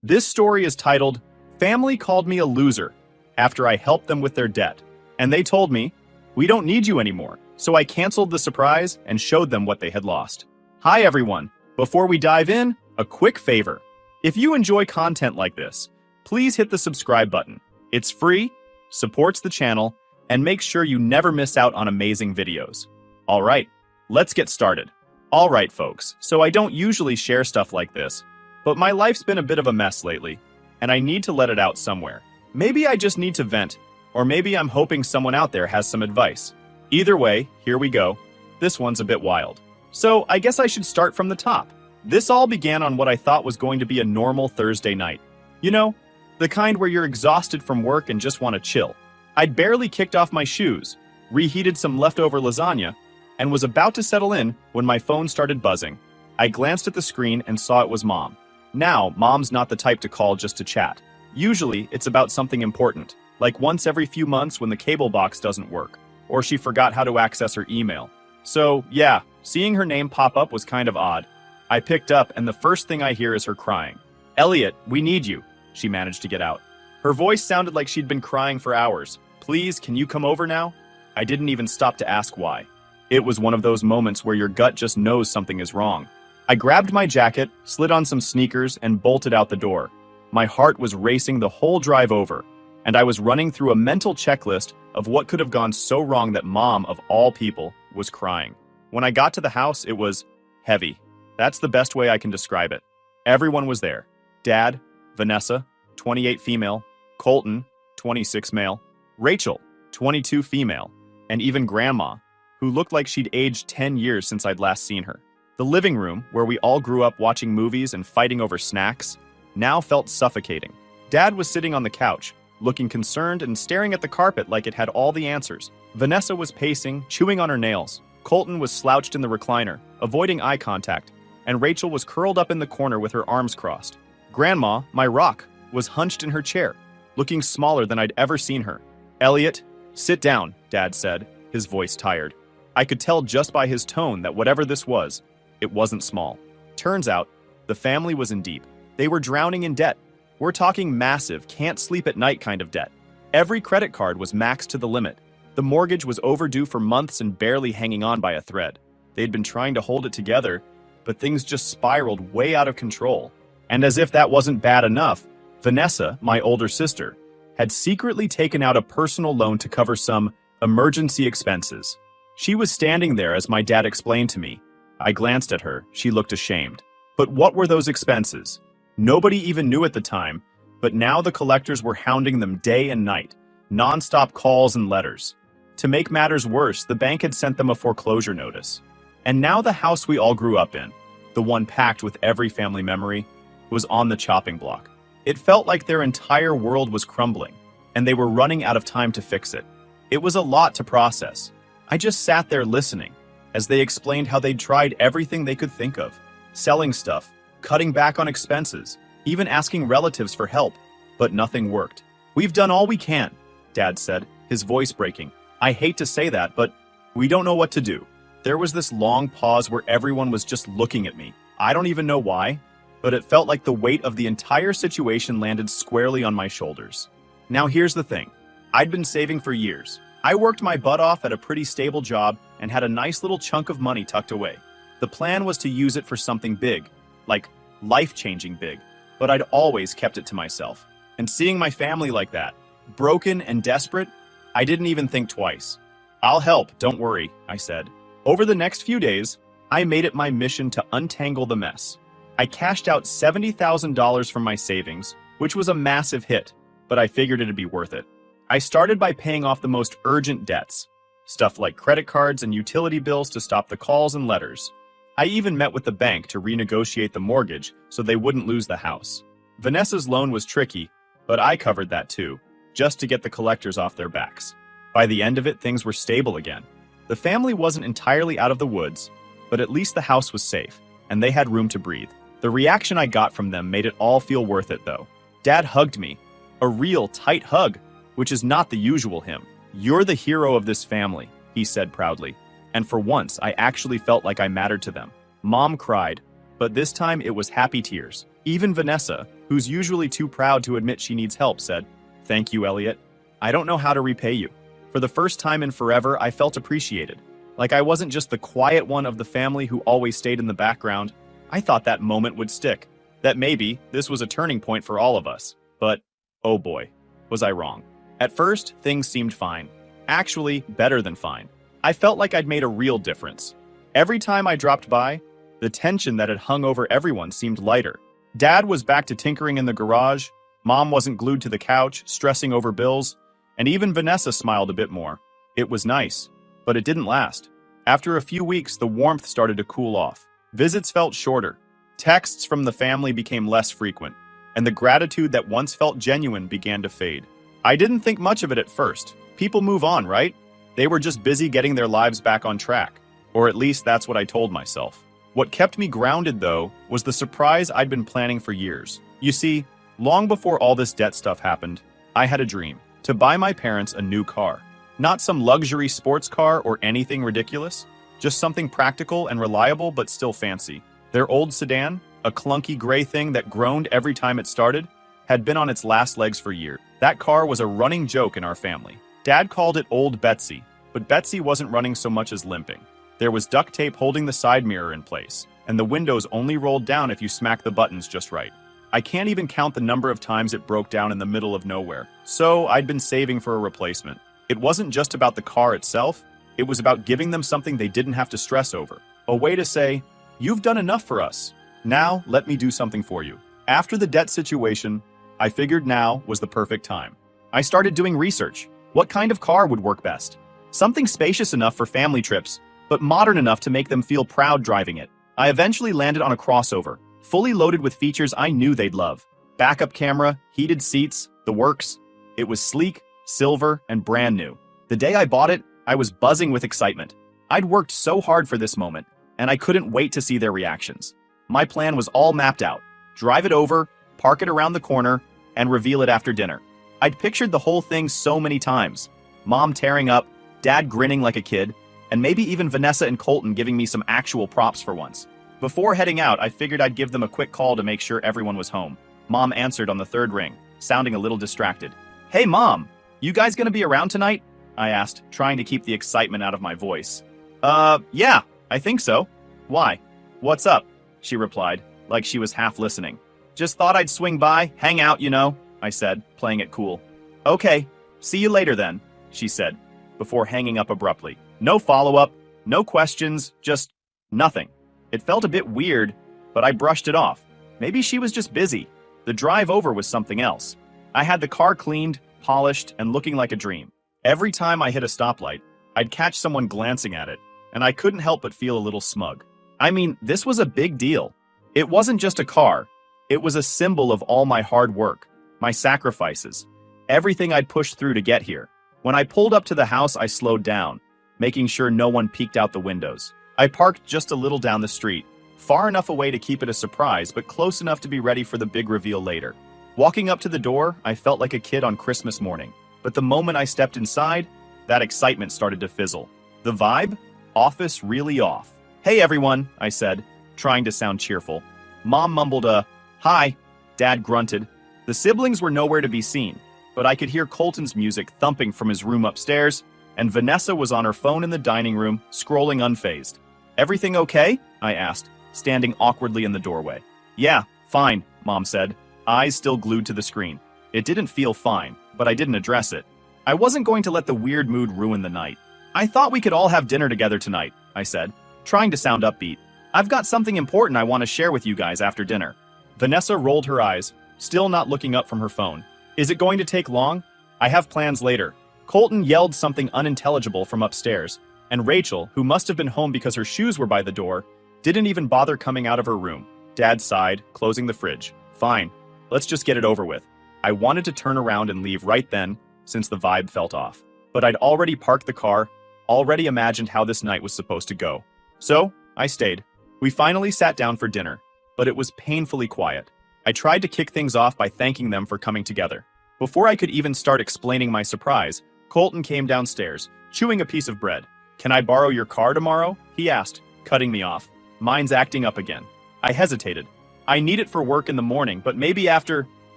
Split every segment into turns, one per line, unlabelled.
This story is titled, Family Called Me a Loser After I Helped Them with Their Debt. And they told me, we don't need you anymore. So I canceled the surprise and showed them what they had lost. Hi everyone. Before we dive in, a quick favor. If you enjoy content like this, please hit the subscribe button. It's free, supports the channel, and makes sure you never miss out on amazing videos. All right, let's get started. All right, folks, so I don't usually share stuff like this, but my life's been a bit of a mess lately, and I need to let it out somewhere. Maybe I just need to vent, or maybe I'm hoping someone out there has some advice. Either way, here we go. This one's a bit wild. So I guess I should start from the top. This all began on what I thought was going to be a normal Thursday night. You know, the kind where you're exhausted from work and just want to chill. I'd barely kicked off my shoes, reheated some leftover lasagna, and was about to settle in when my phone started buzzing. I glanced at the screen and saw it was Mom. Now, Mom's not the type to call just to chat. Usually, it's about something important, like once every few months when the cable box doesn't work, or she forgot how to access her email. So, yeah, seeing her name pop up was kind of odd. I picked up, and the first thing I hear is her crying. "Elliot, we need you," she managed to get out. Her voice sounded like she'd been crying for hours. "Please, can you come over now?" I didn't even stop to ask why. It was one of those moments where your gut just knows something is wrong. I grabbed my jacket, slid on some sneakers, and bolted out the door. My heart was racing the whole drive over, and I was running through a mental checklist of what could have gone so wrong that Mom, of all people, was crying. When I got to the house, it was heavy. That's the best way I can describe it. Everyone was there. Dad, Vanessa, 28 female, Colton, 26 male, Rachel, 22 female, and even Grandma, who looked like she'd aged 10 years since I'd last seen her. The living room, where we all grew up watching movies and fighting over snacks, now felt suffocating. Dad was sitting on the couch, looking concerned and staring at the carpet like it had all the answers. Vanessa was pacing, chewing on her nails. Colton was slouched in the recliner, avoiding eye contact, and Rachel was curled up in the corner with her arms crossed. Grandma, my rock, was hunched in her chair, looking smaller than I'd ever seen her. "Elliot, sit down," Dad said, his voice tired. I could tell just by his tone that whatever this was, it wasn't small. Turns out, the family was in deep. They were drowning in debt. We're talking massive, can't sleep at night kind of debt. Every credit card was maxed to the limit. The mortgage was overdue for months and barely hanging on by a thread. They'd been trying to hold it together, but things just spiraled way out of control. And as if that wasn't bad enough, Vanessa, my older sister, had secretly taken out a personal loan to cover some emergency expenses. She was standing there as my dad explained to me. I glanced at her. She looked ashamed. But what were those expenses? Nobody even knew at the time, but now the collectors were hounding them day and night, non-stop calls and letters. To make matters worse, the bank had sent them a foreclosure notice. And now the house we all grew up in, the one packed with every family memory, was on the chopping block. It felt like their entire world was crumbling, and they were running out of time to fix it. It was a lot to process. I just sat there listening, as they explained how they'd tried everything they could think of. Selling stuff, cutting back on expenses, even asking relatives for help, but nothing worked. "We've done all we can," Dad said, his voice breaking. "I hate to say that, but we don't know what to do." There was this long pause where everyone was just looking at me. I don't even know why, but it felt like the weight of the entire situation landed squarely on my shoulders. Now here's the thing. I'd been saving for years. I worked my butt off at a pretty stable job and had a nice little chunk of money tucked away. The plan was to use it for something big, like life-changing big, but I'd always kept it to myself. And seeing my family like that, broken and desperate, I didn't even think twice. "I'll help, don't worry," I said. Over the next few days, I made it my mission to untangle the mess. I cashed out $70,000 from my savings, which was a massive hit, but I figured it'd be worth it. I started by paying off the most urgent debts, stuff like credit cards and utility bills to stop the calls and letters. I even met with the bank to renegotiate the mortgage so they wouldn't lose the house. Vanessa's loan was tricky, but I covered that too, just to get the collectors off their backs. By the end of it, things were stable again. The family wasn't entirely out of the woods, but at least the house was safe, and they had room to breathe. The reaction I got from them made it all feel worth it, though. Dad hugged me. A real tight hug, which is not the usual him. "You're the hero of this family," he said proudly. And for once, I actually felt like I mattered to them. Mom cried, but this time it was happy tears. Even Vanessa, who's usually too proud to admit she needs help, said, "Thank you, Elliot. I don't know how to repay you. For the first time in forever, I felt appreciated. Like I wasn't just the quiet one of the family who always stayed in the background. I thought that moment would stick. That maybe this was a turning point for all of us. But, oh boy, was I wrong. At first, things seemed fine. Actually, better than fine. I felt like I'd made a real difference. Every time I dropped by, the tension that had hung over everyone seemed lighter. Dad was back to tinkering in the garage, Mom wasn't glued to the couch, stressing over bills, and even Vanessa smiled a bit more. It was nice, but it didn't last. After a few weeks, the warmth started to cool off. Visits felt shorter. Texts from the family became less frequent, and the gratitude that once felt genuine began to fade. I didn't think much of it at first. People move on, right? They were just busy getting their lives back on track. Or at least that's what I told myself. What kept me grounded, though, was the surprise I'd been planning for years. You see, long before all this debt stuff happened, I had a dream to buy my parents a new car. Not some luxury sports car or anything ridiculous, just something practical and reliable but still fancy. Their old sedan, a clunky gray thing that groaned every time it started, had been on its last legs for years. That car was a running joke in our family. Dad called it Old Betsy, but Betsy wasn't running so much as limping. There was duct tape holding the side mirror in place, and the windows only rolled down if you smacked the buttons just right. I can't even count the number of times it broke down in the middle of nowhere, so I'd been saving for a replacement. It wasn't just about the car itself, it was about giving them something they didn't have to stress over. A way to say, "You've done enough for us. Now, let me do something for you." After the debt situation, I figured now was the perfect time. I started doing research. What kind of car would work best? Something spacious enough for family trips, but modern enough to make them feel proud driving it. I eventually landed on a crossover, fully loaded with features I knew they'd love. Backup camera, heated seats, the works. It was sleek, silver, and brand new. The day I bought it, I was buzzing with excitement. I'd worked so hard for this moment, and I couldn't wait to see their reactions. My plan was all mapped out. Drive it over, park it around the corner, and reveal it after dinner. I'd pictured the whole thing so many times. Mom tearing up, Dad grinning like a kid, and maybe even Vanessa and Colton giving me some actual props for once. Before heading out, I figured I'd give them a quick call to make sure everyone was home. Mom answered on the third ring, sounding a little distracted. "Hey, Mom, you guys gonna be around tonight?" I asked, trying to keep the excitement out of my voice. Yeah, I think so. Why? What's up?" she replied, like she was half listening. "Just thought I'd swing by, hang out, you know," I said, playing it cool. "Okay, see you later then," she said, before hanging up abruptly. No follow-up, no questions, just nothing. It felt a bit weird, but I brushed it off. Maybe she was just busy. The drive over was something else. I had the car cleaned, polished, and looking like a dream. Every time I hit a stoplight, I'd catch someone glancing at it, and I couldn't help but feel a little smug. I mean, this was a big deal. It wasn't just a car. It was a symbol of all my hard work, my sacrifices, everything I'd pushed through to get here. When I pulled up to the house, I slowed down, making sure no one peeked out the windows. I parked just a little down the street, far enough away to keep it a surprise, but close enough to be ready for the big reveal later. Walking up to the door, I felt like a kid on Christmas morning. But the moment I stepped inside, that excitement started to fizzle. The vibe? Office really off. "Hey everyone," I said, trying to sound cheerful. Mom mumbled a, "Hi." Dad grunted. The siblings were nowhere to be seen, but I could hear Colton's music thumping from his room upstairs, and Vanessa was on her phone in the dining room, scrolling unfazed. "Everything okay?" I asked, standing awkwardly in the doorway. "Yeah, fine," Mom said, eyes still glued to the screen. It didn't feel fine, but I didn't address it. I wasn't going to let the weird mood ruin the night. "I thought we could all have dinner together tonight," I said, trying to sound upbeat. "I've got something important I want to share with you guys after dinner." Vanessa rolled her eyes, still not looking up from her phone. "Is it going to take long? I have plans later." Colton yelled something unintelligible from upstairs, and Rachel, who must have been home because her shoes were by the door, didn't even bother coming out of her room. Dad sighed, closing the fridge. "Fine, let's just get it over with." I wanted to turn around and leave right then, since the vibe felt off. But I'd already parked the car, already imagined how this night was supposed to go. So, I stayed. We finally sat down for dinner, but it was painfully quiet. I tried to kick things off by thanking them for coming together. Before I could even start explaining my surprise, Colton came downstairs, chewing a piece of bread. "Can I borrow your car tomorrow?" he asked, cutting me off. "Mine's acting up again." I hesitated. I need it for work in the morning, but maybe after.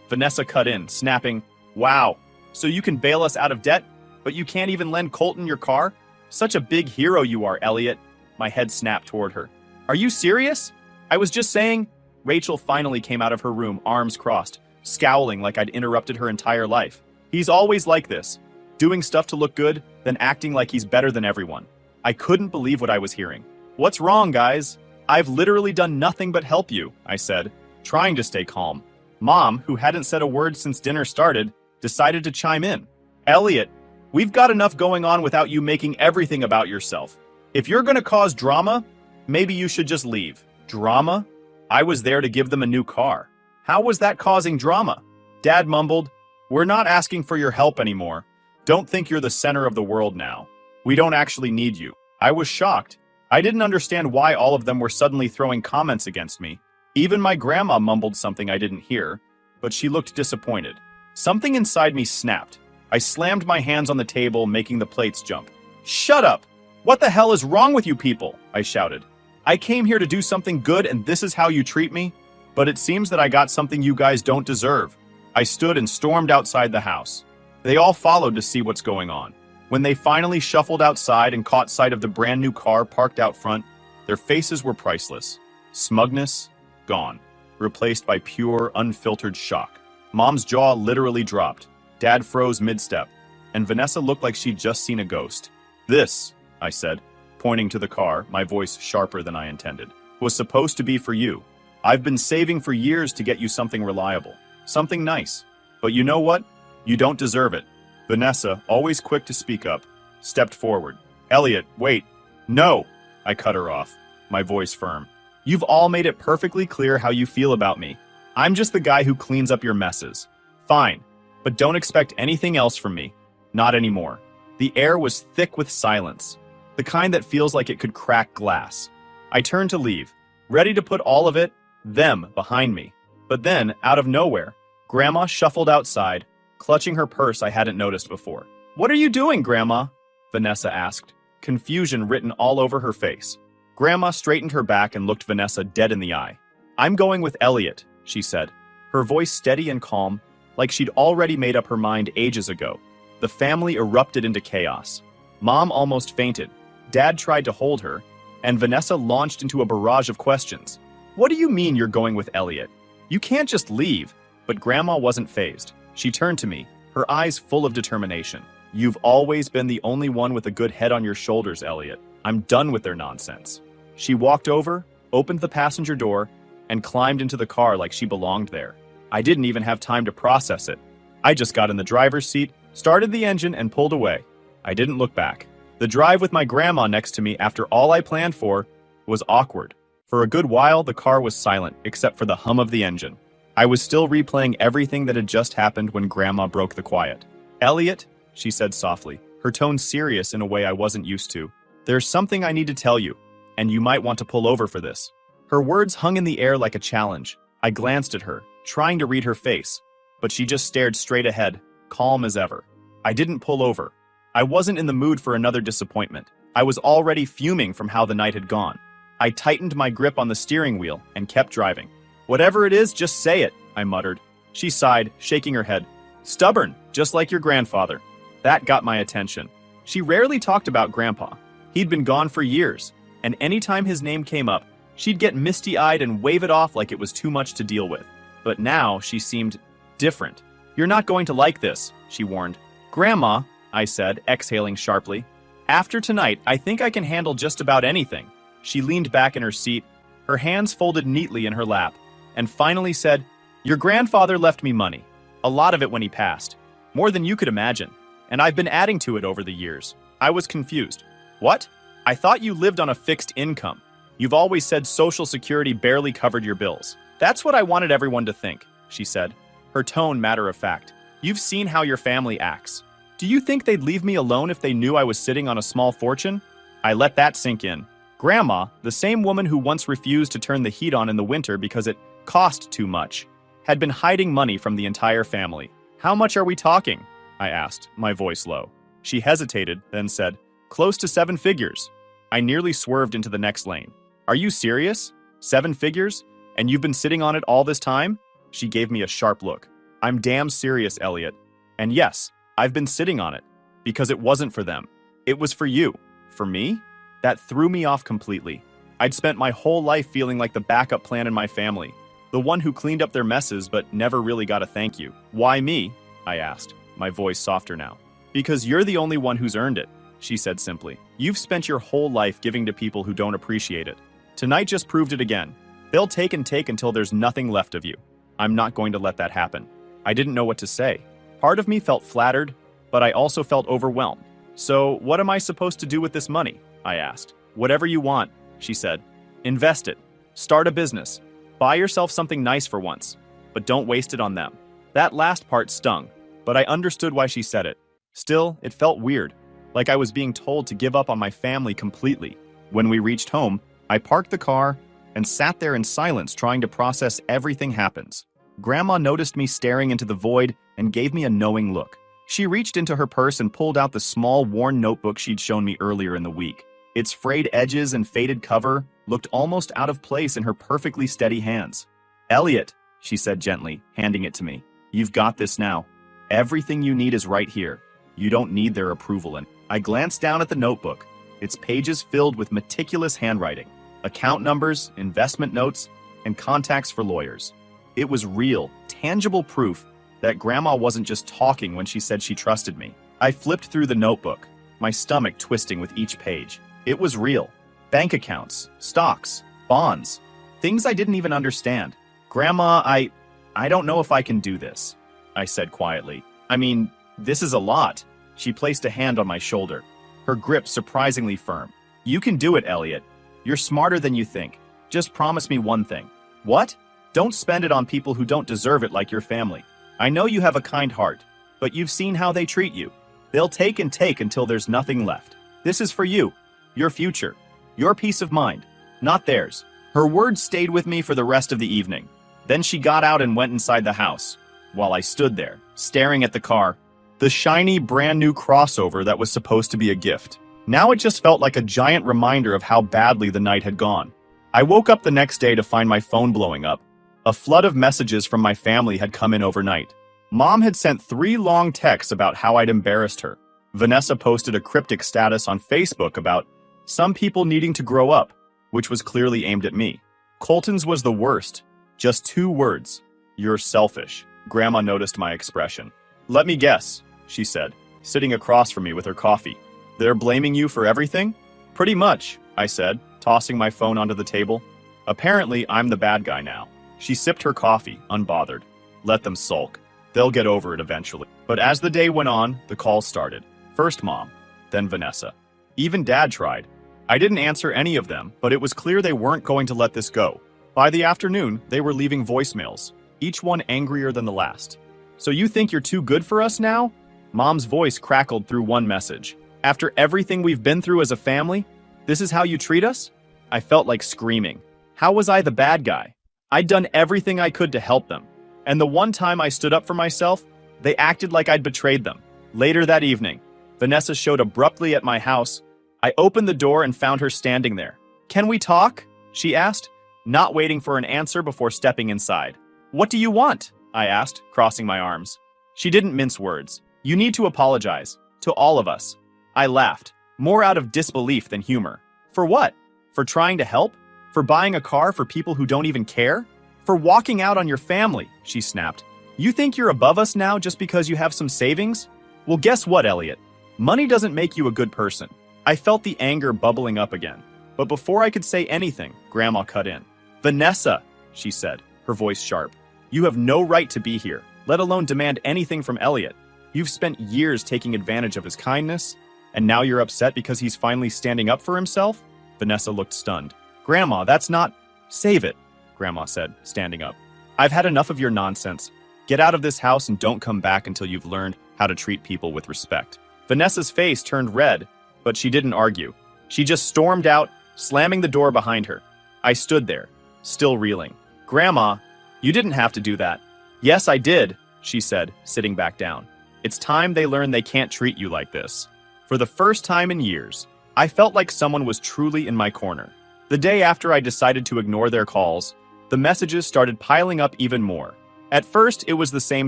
Vanessa cut in, snapping, "Wow, so you can bail us out of debt, but you can't even lend Colton your car? Such a big hero you are, Elliot." My head snapped toward her. "Are you serious? I was just saying." Rachel finally came out of her room, arms crossed, scowling like I'd interrupted her entire life. He's always like this, doing stuff to look good, then acting like he's better than everyone. I couldn't believe what I was hearing. "What's wrong, guys? I've literally done nothing but help you," I said, trying to stay calm. Mom, who hadn't said a word since dinner started, decided to chime in. "Elliot, we've got enough going on without you making everything about yourself. If you're gonna cause drama, maybe you should just leave." Drama? I was there to give them a new car. How was that causing drama? Dad mumbled, "We're not asking for your help anymore. Don't think you're the center of the world now. We don't actually need you." I was shocked. I didn't understand why all of them were suddenly throwing comments against me. Even my grandma mumbled something I didn't hear, but she looked disappointed. Something inside me snapped. I slammed my hands on the table, making the plates jump. "Shut up! What the hell is wrong with you people?" I shouted. "I came here to do something good and this is how you treat me? But it seems that I got something you guys don't deserve." I stood and stormed outside the house. They all followed to see what's going on. When they finally shuffled outside and caught sight of the brand new car parked out front, their faces were priceless. Smugness, gone, replaced by pure, unfiltered shock. Mom's jaw literally dropped. Dad froze mid-step, and Vanessa looked like she'd just seen a ghost. "This," I said, pointing to the car, my voice sharper than I intended, "was supposed to be for you. I've been saving for years to get you something reliable, something nice. But you know what? You don't deserve it." Vanessa, always quick to speak up, stepped forward. "Elliot, wait. No!" I cut her off, my voice firm. "You've all made it perfectly clear how you feel about me. I'm just the guy who cleans up your messes. Fine, but don't expect anything else from me. Not anymore." The air was thick with silence, the kind that feels like it could crack glass. I turned to leave, ready to put all of it, them, behind me. But then, out of nowhere, Grandma shuffled outside, clutching her purse I hadn't noticed before. "What are you doing, Grandma?" Vanessa asked, confusion written all over her face. Grandma straightened her back and looked Vanessa dead in the eye. "I'm going with Elliot," she said, her voice steady and calm, like she'd already made up her mind ages ago. The family erupted into chaos. Mom almost fainted. Dad tried to hold her, and Vanessa launched into a barrage of questions. "What do you mean you're going with Elliot? You can't just leave." But Grandma wasn't fazed. She turned to me, her eyes full of determination. "You've always been the only one with a good head on your shoulders, Elliot. I'm done with their nonsense." She walked over, opened the passenger door, and climbed into the car like she belonged there. I didn't even have time to process it. I just got in the driver's seat, started the engine, and pulled away. I didn't look back. The drive with my grandma next to me after all I planned for was awkward. For a good while, the car was silent, except for the hum of the engine. I was still replaying everything that had just happened when Grandma broke the quiet. "Elliot," she said softly, her tone serious in a way I wasn't used to, "there's something I need to tell you, and you might want to pull over for this." Her words hung in the air like a challenge. I glanced at her, trying to read her face, but she just stared straight ahead, calm as ever. I didn't pull over. I wasn't in the mood for another disappointment. I was already fuming from how the night had gone. I tightened my grip on the steering wheel and kept driving. "Whatever it is, just say it," I muttered. She sighed, shaking her head. "Stubborn, just like your grandfather." That got my attention. She rarely talked about Grandpa. He'd been gone for years, and anytime his name came up, she'd get misty-eyed and wave it off like it was too much to deal with. But now she seemed different. "You're not going to like this," she warned. "Grandma," I said, exhaling sharply, "after tonight, I think I can handle just about anything." She leaned back in her seat, her hands folded neatly in her lap, and finally said, "Your grandfather left me money. A lot of it when he passed. More than you could imagine. And I've been adding to it over the years." I was confused. "What? I thought you lived on a fixed income. You've always said Social Security barely covered your bills." "That's what I wanted everyone to think," she said, her tone matter of fact. "You've seen how your family acts. Do you think they'd leave me alone if they knew I was sitting on a small fortune?" I let that sink in. Grandma, the same woman who once refused to turn the heat on in the winter because it cost too much, had been hiding money from the entire family. "How much are we talking?" I asked, my voice low. She hesitated, then said, "Close to 7 figures." I nearly swerved into the next lane. "Are you serious? 7 figures? And you've been sitting on it all this time? She gave me a sharp look. I'm damn serious, Elliot. And yes, I've been sitting on it. Because it wasn't for them. It was for you. For me? That threw me off completely. I'd spent my whole life feeling like the backup plan in my family. The one who cleaned up their messes but never really got a thank you. Why me? I asked, my voice softer now. Because you're the only one who's earned it, she said simply. You've spent your whole life giving to people who don't appreciate it. Tonight just proved it again. They'll take and take until there's nothing left of you. I'm not going to let that happen. I didn't know what to say. Part of me felt flattered, but I also felt overwhelmed. So what am I supposed to do with this money? I asked. Whatever you want, she said. Invest it. Start a business. Buy yourself something nice for once. But don't waste it on them. That last part stung, but I understood why she said it. Still, it felt weird, like I was being told to give up on my family completely. When we reached home, I parked the car and sat there in silence trying to process everything happens. Grandma noticed me staring into the void and gave me a knowing look. She reached into her purse and pulled out the small, worn notebook she'd shown me earlier in the week. Its frayed edges and faded cover looked almost out of place in her perfectly steady hands. Elliot, she said gently, handing it to me. You've got this now. Everything you need is right here. You don't need their approval. And I glanced down at the notebook, its pages filled with meticulous handwriting, account numbers, investment notes, and contacts for lawyers. It was real, tangible proof that Grandma wasn't just talking when she said she trusted me. I flipped through the notebook, my stomach twisting with each page. It was real. Bank accounts, stocks, bonds, things I didn't even understand. Grandma, I don't know if I can do this, I said quietly. I mean, this is a lot. She placed a hand on my shoulder, her grip surprisingly firm. You can do it, Elliot. You're smarter than you think. Just promise me one thing. What? Don't spend it on people who don't deserve it like your family. I know you have a kind heart, but you've seen how they treat you. They'll take and take until there's nothing left. This is for you, your future, your peace of mind, not theirs. Her words stayed with me for the rest of the evening. Then she got out and went inside the house, while I stood there, staring at the car, the shiny, brand new crossover that was supposed to be a gift. Now it just felt like a giant reminder of how badly the night had gone. I woke up the next day to find my phone blowing up. A flood of messages from my family had come in overnight. Mom had sent 3 long texts about how I'd embarrassed her. Vanessa posted a cryptic status on Facebook about some people needing to grow up, which was clearly aimed at me. Colton's was the worst. Just 2 words. You're selfish. Grandma noticed my expression. Let me guess, she said, sitting across from me with her coffee. They're blaming you for everything? Pretty much, I said, tossing my phone onto the table. Apparently, I'm the bad guy now. She sipped her coffee, unbothered. Let them sulk. They'll get over it eventually. But as the day went on, the calls started. First Mom, then Vanessa. Even Dad tried. I didn't answer any of them, but it was clear they weren't going to let this go. By the afternoon, they were leaving voicemails, each one angrier than the last. So you think you're too good for us now? Mom's voice crackled through one message. After everything we've been through as a family, this is how you treat us? I felt like screaming. How was I the bad guy? I'd done everything I could to help them. And the one time I stood up for myself, they acted like I'd betrayed them. Later that evening, Vanessa showed abruptly at my house. I opened the door and found her standing there. Can we talk? She asked, not waiting for an answer before stepping inside. What do you want? I asked, crossing my arms. She didn't mince words. You need to apologize. To all of us. I laughed, more out of disbelief than humor. For what? For trying to help? For buying a car for people who don't even care? For walking out on your family, she snapped. You think you're above us now just because you have some savings? Well, guess what, Elliot? Money doesn't make you a good person. I felt the anger bubbling up again. But before I could say anything, Grandma cut in. Vanessa, she said, her voice sharp. You have no right to be here, let alone demand anything from Elliot. You've spent years taking advantage of his kindness, and now you're upset because he's finally standing up for himself? Vanessa looked stunned. Grandma, that's not... Save it, Grandma said, standing up. I've had enough of your nonsense. Get out of this house and don't come back until you've learned how to treat people with respect. Vanessa's face turned red, but she didn't argue. She just stormed out, slamming the door behind her. I stood there, still reeling. Grandma, you didn't have to do that. Yes, I did, she said, sitting back down. It's time they learn they can't treat you like this. For the first time in years, I felt like someone was truly in my corner. The day after I decided to ignore their calls, The messages started piling up even more. At first, it was the same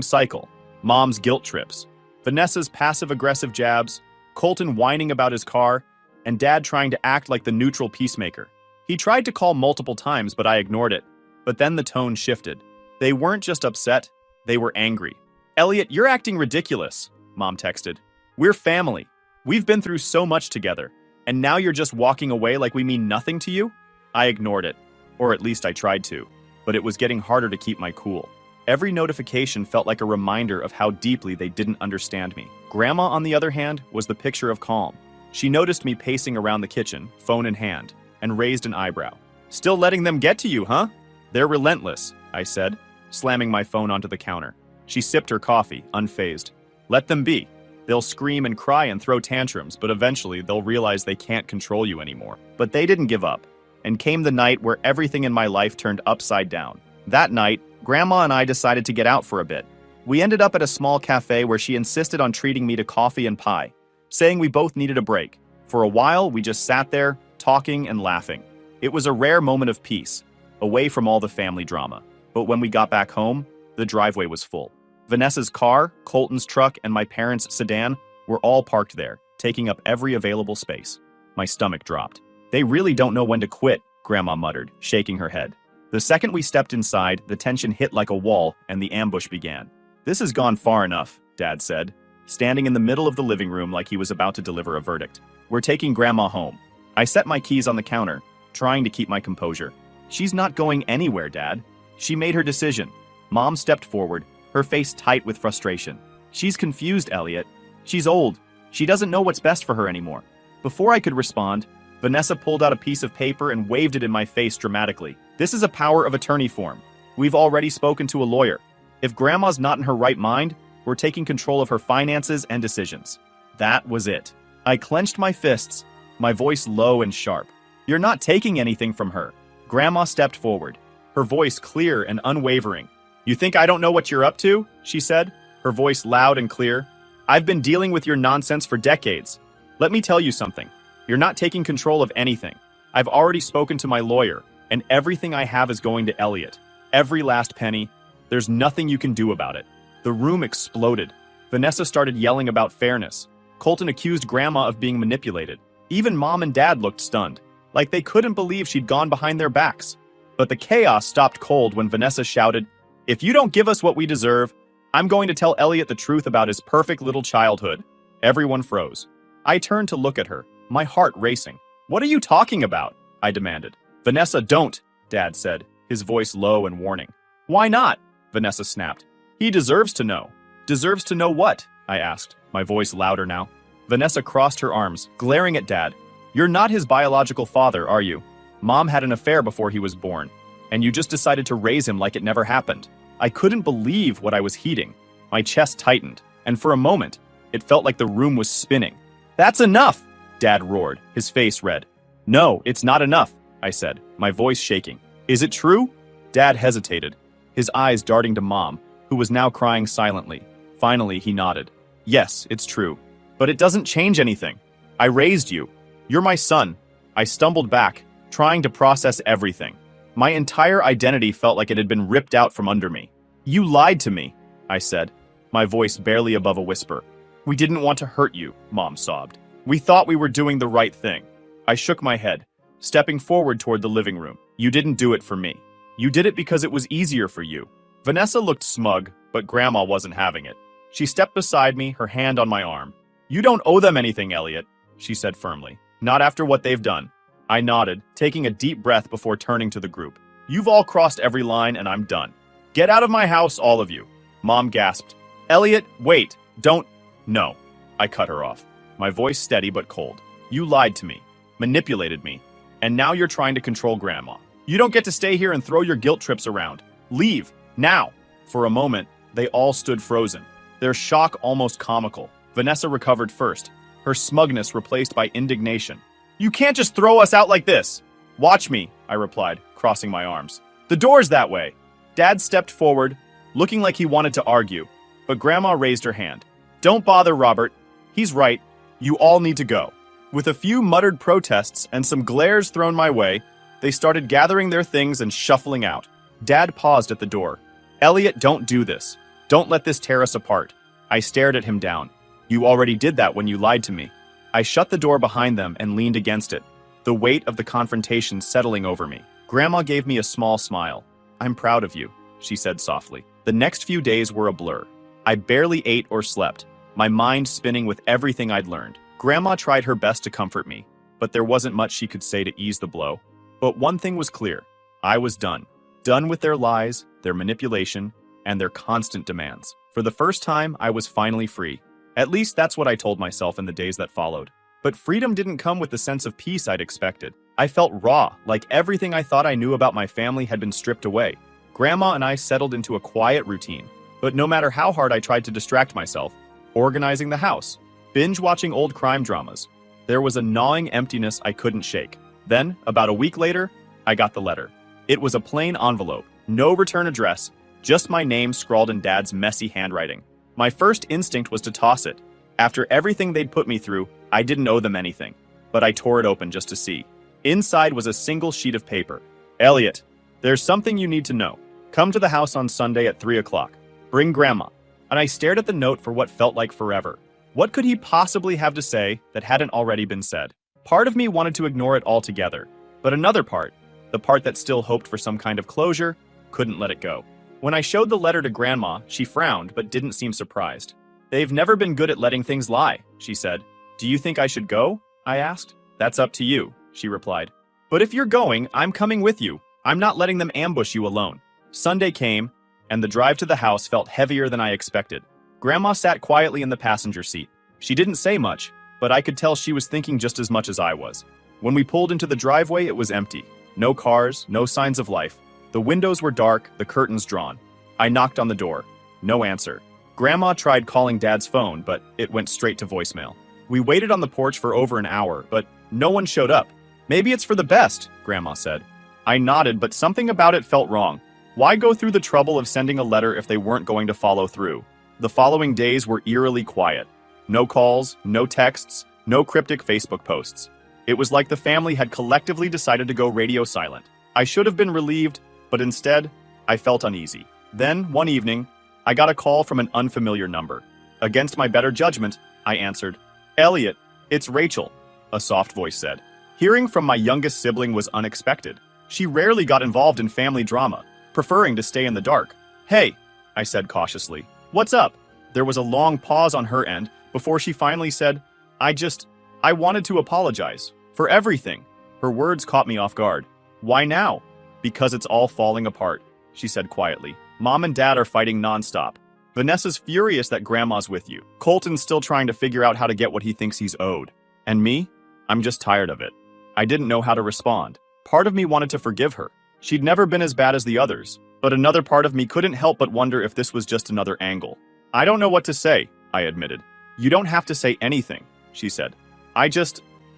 cycle. Mom's guilt trips, Vanessa's passive-aggressive jabs, Colton whining about his car, and Dad trying to act like the neutral peacemaker. He tried to call multiple times, but I ignored it. But then the tone shifted. They weren't just upset, they were angry. "Elliot, you're acting ridiculous," Mom texted. "We're family. We've been through so much together, and now you're just walking away like we mean nothing to you?" I ignored it, or at least I tried to, but it was getting harder to keep my cool. Every notification felt like a reminder of how deeply they didn't understand me. Grandma, on the other hand, was the picture of calm. She noticed me pacing around the kitchen, phone in hand, and raised an eyebrow. "Still letting them get to you, huh?" "They're relentless," I said, slamming my phone onto the counter. She sipped her coffee, unfazed. "Let them be. They'll scream and cry and throw tantrums, but eventually they'll realize they can't control you anymore." But they didn't give up, and came the night where everything in my life turned upside down. That night, Grandma and I decided to get out for a bit. We ended up at a small cafe where she insisted on treating me to coffee and pie, saying we both needed a break. For a while, we just sat there, talking and laughing. It was a rare moment of peace, away from all the family drama. But when we got back home, the driveway was full. Vanessa's car, Colton's truck, and my parents' sedan were all parked there, taking up every available space. My stomach dropped. "They really don't know when to quit," Grandma muttered, shaking her head. The second we stepped inside, the tension hit like a wall, and the ambush began. "This has gone far enough," Dad said, standing in the middle of the living room like he was about to deliver a verdict. "We're taking Grandma home." I set my keys on the counter, trying to keep my composure. "She's not going anywhere, Dad." She made her decision. Mom stepped forward, her face tight with frustration. "She's confused, Elliot. She's old. She doesn't know what's best for her anymore." Before I could respond, Vanessa pulled out a piece of paper and waved it in my face dramatically. "This is a power of attorney form. We've already spoken to a lawyer. If Grandma's not in her right mind, we're taking control of her finances and decisions." That was it. I clenched my fists, my voice low and sharp. "You're not taking anything from her." Grandma stepped forward, her voice clear and unwavering. "You think I don't know what you're up to?" she said, her voice loud and clear. "I've been dealing with your nonsense for decades. Let me tell you something. You're not taking control of anything. I've already spoken to my lawyer, and everything I have is going to Elliot. Every last penny. There's nothing you can do about it." The room exploded. Vanessa started yelling about fairness. Colton accused Grandma of being manipulated. Even Mom and Dad looked stunned, like they couldn't believe she'd gone behind their backs. But the chaos stopped cold when Vanessa shouted, "If you don't give us what we deserve, I'm going to tell Elliot the truth about his perfect little childhood." Everyone froze. I turned to look at her, my heart racing. "What are you talking about?" I demanded. "Vanessa, don't," Dad said, his voice low and warning. "Why not?" Vanessa snapped. "He deserves to know." "Deserves to know what?" I asked, my voice louder now. Vanessa crossed her arms, glaring at Dad. "You're not his biological father, are you? Mom had an affair before he was born, and you just decided to raise him like it never happened." I couldn't believe what I was heeding. My chest tightened, and for a moment, it felt like the room was spinning. "That's enough!" Dad roared, his face red. "No, it's not enough," I said, my voice shaking. "Is it true?" Dad hesitated, his eyes darting to Mom, who was now crying silently. Finally, he nodded. "Yes, it's true. But it doesn't change anything. I raised you. You're my son." I stumbled back, trying to process everything. My entire identity felt like it had been ripped out from under me. "You lied to me," I said, my voice barely above a whisper. "We didn't want to hurt you," Mom sobbed. "We thought we were doing the right thing." I shook my head, stepping forward toward the living room. "You didn't do it for me. You did it because it was easier for you." Vanessa looked smug, but Grandma wasn't having it. She stepped beside me, her hand on my arm. "You don't owe them anything, Elliot," she said firmly. "Not after what they've done." I nodded, taking a deep breath before turning to the group. "You've all crossed every line, and I'm done. Get out of my house, all of you." Mom gasped. "Elliot, wait, don't—" "No." I cut her off, my voice steady but cold. "You lied to me, manipulated me, and now you're trying to control Grandma. You don't get to stay here and throw your guilt trips around. Leave, now!" For a moment, they all stood frozen, their shock almost comical. Vanessa recovered first, her smugness replaced by indignation. "You can't just throw us out like this!" "Watch me," I replied, crossing my arms. "The door's that way." Dad stepped forward, looking like he wanted to argue, but Grandma raised her hand. "Don't bother, Robert. He's right. You all need to go." With a few muttered protests and some glares thrown my way, they started gathering their things and shuffling out. Dad paused at the door. Elliot, don't do this. Don't let this tear us apart. I stared at him down. You already did that when you lied to me. I shut the door behind them and leaned against it, the weight of the confrontation settling over me. Grandma gave me a small smile. I'm proud of you, she said softly. The next few days were a blur. I barely ate or slept, my mind spinning with everything I'd learned. Grandma tried her best to comfort me, but there wasn't much she could say to ease the blow. But one thing was clear. I was done. Done with their lies, their manipulation, and their constant demands. For the first time, I was finally free. At least that's what I told myself in the days that followed. But freedom didn't come with the sense of peace I'd expected. I felt raw, like everything I thought I knew about my family had been stripped away. Grandma and I settled into a quiet routine. But no matter how hard I tried to distract myself, organizing the house, binge-watching old crime dramas, there was a gnawing emptiness I couldn't shake. Then, about a week later, I got the letter. It was a plain envelope, no return address, just my name scrawled in Dad's messy handwriting. My first instinct was to toss it. After everything they'd put me through, I didn't owe them anything. But I tore it open just to see. Inside was a single sheet of paper. Elliot, there's something you need to know. Come to the house on Sunday at 3 o'clock. Bring Grandma. And I stared at the note for what felt like forever. What could he possibly have to say that hadn't already been said? Part of me wanted to ignore it altogether. But another part, the part that still hoped for some kind of closure, couldn't let it go. When I showed the letter to Grandma, she frowned but didn't seem surprised. They've never been good at letting things lie, she said. Do you think I should go? I asked. That's up to you, she replied. But if you're going, I'm coming with you. I'm not letting them ambush you alone. Sunday came, and the drive to the house felt heavier than I expected. Grandma sat quietly in the passenger seat. She didn't say much, but I could tell she was thinking just as much as I was. When we pulled into the driveway, it was empty. No cars, no signs of life. The windows were dark, the curtains drawn. I knocked on the door. No answer. Grandma tried calling Dad's phone, but it went straight to voicemail. We waited on the porch for over an hour, but no one showed up. Maybe it's for the best, Grandma said. I nodded, but something about it felt wrong. Why go through the trouble of sending a letter if they weren't going to follow through? The following days were eerily quiet. No calls, no texts, no cryptic Facebook posts. It was like the family had collectively decided to go radio silent. I should have been relieved, but instead, I felt uneasy. Then, one evening, I got a call from an unfamiliar number. Against my better judgment, I answered. Elliot, it's Rachel, a soft voice said. Hearing from my youngest sibling was unexpected. She rarely got involved in family drama, preferring to stay in the dark. Hey, I said cautiously. What's up? There was a long pause on her end before she finally said, I wanted to apologize. For everything. Her words caught me off guard. Why now? Because it's all falling apart, she said quietly. Mom and Dad are fighting nonstop. Vanessa's furious that Grandma's with you. Colton's still trying to figure out how to get what he thinks he's owed. And me? I'm just tired of it. I didn't know how to respond. Part of me wanted to forgive her. She'd never been as bad as the others. But another part of me couldn't help but wonder if this was just another angle. I don't know what to say, I admitted. You don't have to say anything, she said.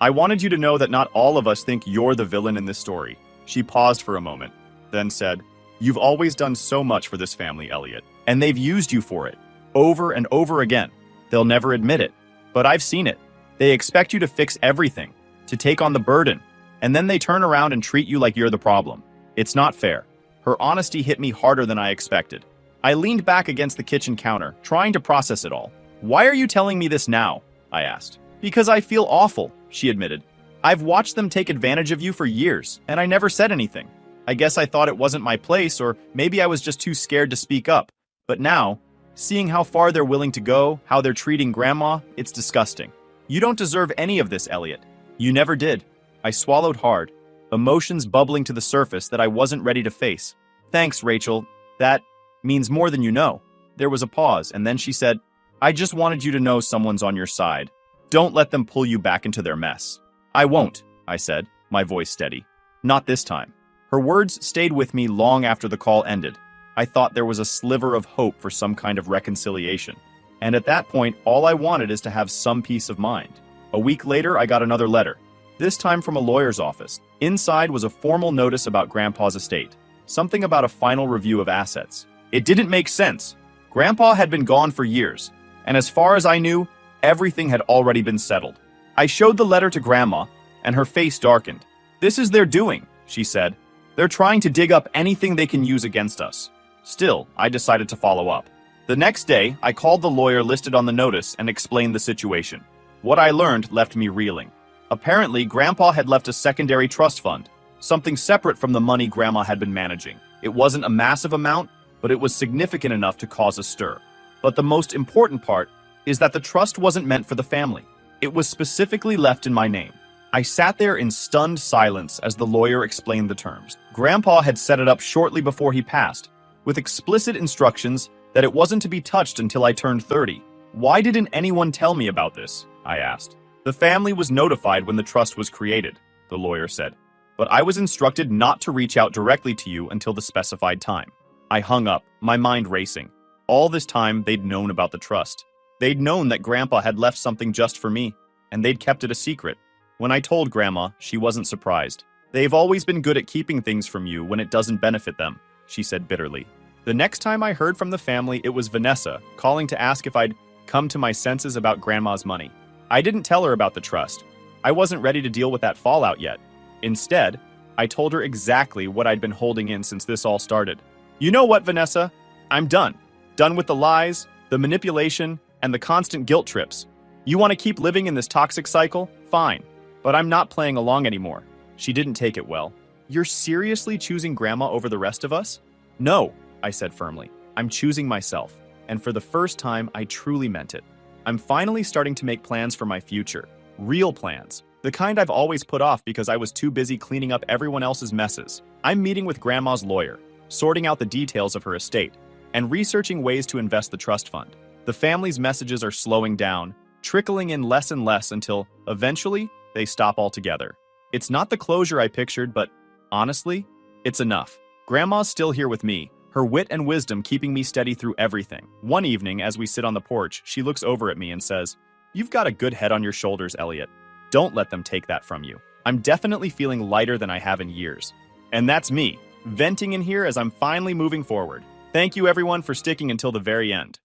I wanted you to know that not all of us think you're the villain in this story. She paused for a moment, then said, You've always done so much for this family, Elliot, and they've used you for it, over and over again. They'll never admit it, but I've seen it. They expect you to fix everything, to take on the burden, and then they turn around and treat you like you're the problem. It's not fair. Her honesty hit me harder than I expected. I leaned back against the kitchen counter, trying to process it all. Why are you telling me this now? I asked. Because I feel awful, she admitted. I've watched them take advantage of you for years, and I never said anything. I guess I thought it wasn't my place, or maybe I was just too scared to speak up. But now, seeing how far they're willing to go, how they're treating Grandma, it's disgusting. You don't deserve any of this, Elliot. You never did. I swallowed hard, emotions bubbling to the surface that I wasn't ready to face. Thanks, Rachel. That means more than you know. There was a pause, and then she said, I just wanted you to know someone's on your side. Don't let them pull you back into their mess. I won't, I said, my voice steady. Not this time. Her words stayed with me long after the call ended. I thought there was a sliver of hope for some kind of reconciliation. And at that point, all I wanted is to have some peace of mind. A week later, I got another letter, this time from a lawyer's office. Inside was a formal notice about Grandpa's estate, something about a final review of assets. It didn't make sense. Grandpa had been gone for years, and as far as I knew, everything had already been settled. I showed the letter to Grandma, and her face darkened. This is their doing, she said, They're trying to dig up anything they can use against us. Still, I decided to follow up. The next day, I called the lawyer listed on the notice and explained the situation. What I learned left me reeling. Apparently, Grandpa had left a secondary trust fund, something separate from the money Grandma had been managing. It wasn't a massive amount, but it was significant enough to cause a stir. But the most important part is that the trust wasn't meant for the family. It was specifically left in my name. I sat there in stunned silence as the lawyer explained the terms. Grandpa had set it up shortly before he passed, with explicit instructions that it wasn't to be touched until I turned 30. Why didn't anyone tell me about this? I asked. The family was notified when the trust was created, the lawyer said, but I was instructed not to reach out directly to you until the specified time. I hung up, my mind racing. All this time, they'd known about the trust. They'd known that Grandpa had left something just for me, and they'd kept it a secret. When I told Grandma, she wasn't surprised. They've always been good at keeping things from you when it doesn't benefit them, she said bitterly. The next time I heard from the family, it was Vanessa, calling to ask if I'd come to my senses about Grandma's money. I didn't tell her about the trust. I wasn't ready to deal with that fallout yet. Instead, I told her exactly what I'd been holding in since this all started. You know what, Vanessa? I'm done. Done with the lies, the manipulation, and the constant guilt trips. You want to keep living in this toxic cycle? Fine. But I'm not playing along anymore. She didn't take it well. You're seriously choosing Grandma over the rest of us? No, I said firmly. I'm choosing myself. And for the first time, I truly meant it. I'm finally starting to make plans for my future. Real plans. The kind I've always put off because I was too busy cleaning up everyone else's messes. I'm meeting with Grandma's lawyer, sorting out the details of her estate, and researching ways to invest the trust fund. The family's messages are slowing down, trickling in less and less until, eventually, they stop altogether. It's not the closure I pictured, but honestly, it's enough. Grandma's still here with me, her wit and wisdom keeping me steady through everything. One evening, as we sit on the porch, she looks over at me and says, "You've got a good head on your shoulders, Elliot. Don't let them take that from you." I'm definitely feeling lighter than I have in years. And that's me, venting in here as I'm finally moving forward. Thank you everyone for sticking until the very end.